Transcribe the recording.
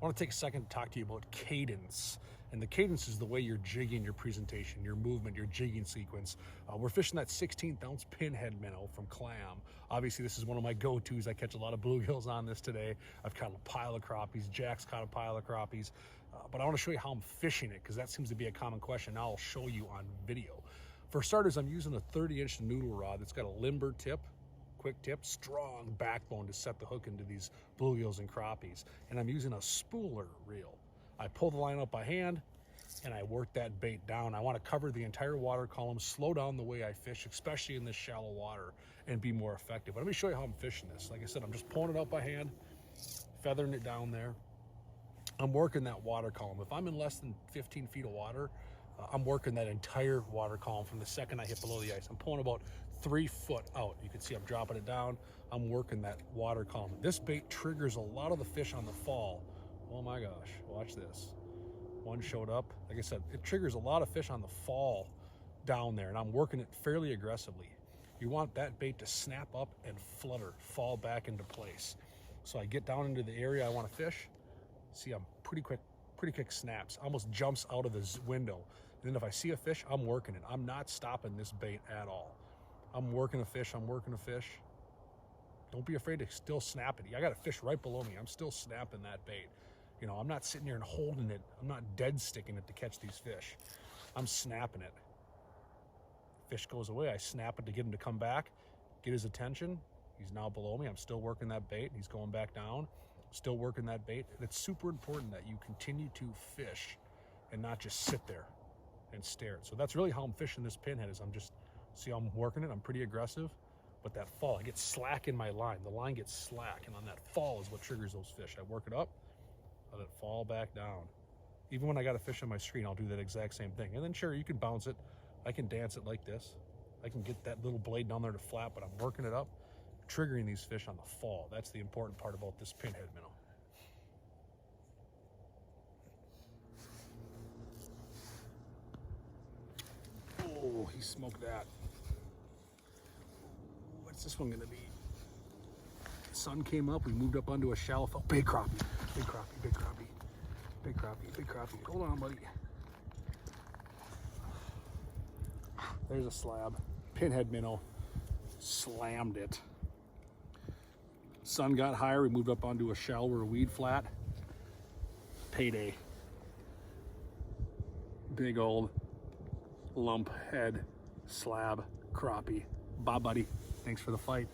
want to take a second to talk to you about cadence. And the cadence is the way you're jigging your presentation, your movement, your jigging sequence. We're fishing that 16th ounce Pinhead Mino from Clam. Obviously, this is one of my go-tos. I catch a lot of bluegills on this today. I've caught a pile of crappies. Jack's caught a pile of crappies. But I want to show you how I'm fishing it, because that seems to be a common question. Now I'll show you on video. For starters, I'm using a 30-inch noodle rod that's got a limber tip, quick tip, strong backbone to set the hook into these bluegills and crappies. And I'm using a spooler reel. I pull the line up by hand and I work that bait down. I want to cover the entire water column, slow down the way I fish, especially in this shallow water, and be more effective. But let me show you how I'm fishing this. Like I said, I'm just pulling it up by hand, feathering it down there. I'm working that water column. If I'm in less than 15 feet of water, I'm working that entire water column from the second I hit below the ice. I'm pulling about 3 foot out. You can see I'm dropping it down. I'm working that water column. This bait triggers a lot of the fish on the fall. Oh my gosh, watch this. One showed up. Like I said, it triggers a lot of fish on the fall down there, and I'm working it fairly aggressively. You want that bait to snap up and flutter, fall back into place. So I get down into the area I want to fish. See, I'm pretty quick snaps, almost jumps out of the window. And then if I see a fish, I'm working it. I'm not stopping this bait at all. I'm working a fish, I'm working a fish. Don't be afraid to still snap it. I got a fish right below me. I'm still snapping that bait. You know, I'm not sitting here and holding it. I'm not dead sticking it to catch these fish. I'm snapping it. Fish goes away, I snap it to get him to come back, get his attention. He's now below me. I'm still working that bait. He's going back down, still working that bait. And it's super important that you continue to fish and not just sit there and stare. So that's really how I'm fishing this pinhead. Is see how I'm working it. I'm pretty aggressive, but that fall, I get slack in my line. The line gets slack, and on that fall is what triggers those fish. I work it up, let it fall back down. Even when I got a fish on my screen, I'll do that exact same thing. And then sure, you can bounce it. I can dance it like this. I can get that little blade down there to flap, but I'm working it up, triggering these fish on the fall. That's the important part about this Pinhead Minnow. Oh, he smoked that. What's this one gonna be? The sun came up, we moved up onto a shallow fall. Big crappie, big crappie, big crappie, big crappie, big crappie. Hold on, buddy. There's a slab. Pinhead Minnow, slammed it. Sun got higher, we moved up onto a shallower weed flat. Payday. Big old lump head slab crappie. Bye, buddy. Thanks for the fight.